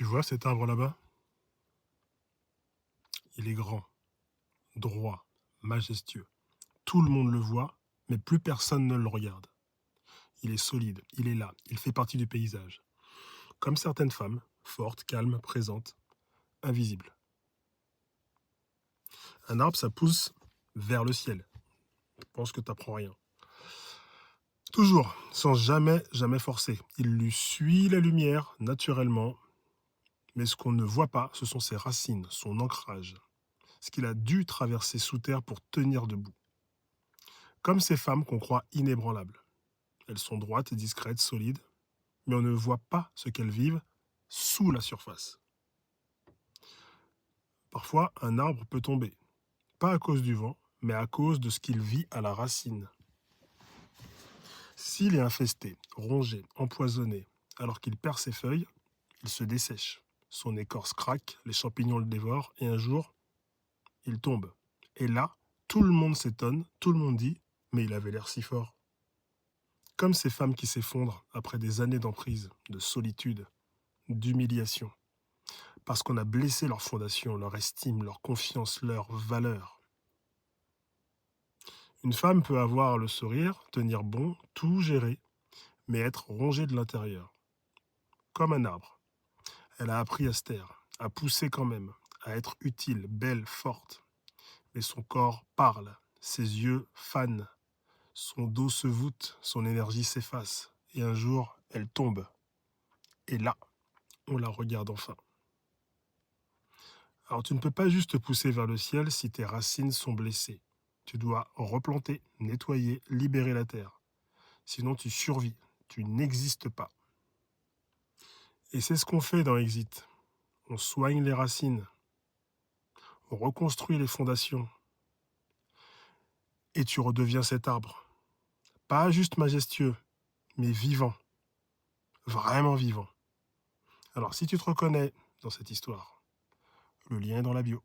Tu vois cet arbre là-bas? Il est grand, droit, majestueux. Tout le monde le voit, mais plus personne ne le regarde. Il est solide, il est là, il fait partie du paysage. Comme certaines femmes, fortes, calmes, présentes, invisibles. Un arbre, ça pousse vers le ciel. Je pense que tu n'apprends rien. Toujours, sans jamais forcer. Il lui suit la lumière naturellement, mais ce qu'on ne voit pas, ce sont ses racines, son ancrage, ce qu'il a dû traverser sous terre pour tenir debout. Comme ces femmes qu'on croit inébranlables. Elles sont droites, discrètes, solides, mais on ne voit pas ce qu'elles vivent sous la surface. Parfois, un arbre peut tomber, pas à cause du vent, mais à cause de ce qu'il vit à la racine. S'il est infesté, rongé, empoisonné, alors qu'il perd ses feuilles, il se dessèche. Son écorce craque, les champignons le dévorent, et un jour, il tombe. Et là, tout le monde s'étonne, tout le monde dit « mais il avait l'air si fort ». Comme ces femmes qui s'effondrent après des années d'emprise, de solitude, d'humiliation, parce qu'on a blessé leur fondation, leur estime, leur confiance, leur valeur. Une femme peut avoir le sourire, tenir bon, tout gérer, mais être rongée de l'intérieur, comme un arbre. Elle a appris à se taire, à pousser quand même, à être utile, belle, forte. Mais son corps parle, ses yeux fanent, son dos se voûte, son énergie s'efface, et un jour, elle tombe. Et là, on la regarde enfin. Alors tu ne peux pas juste te pousser vers le ciel si tes racines sont blessées. Tu dois replanter, nettoyer, libérer la terre. Sinon tu survis, tu n'existes pas. Et c'est ce qu'on fait dans Exit. On soigne les racines, on reconstruit les fondations, et tu redeviens cet arbre. Pas juste majestueux, mais vivant, vraiment vivant. Alors si tu te reconnais dans cette histoire, le lien est dans la bio.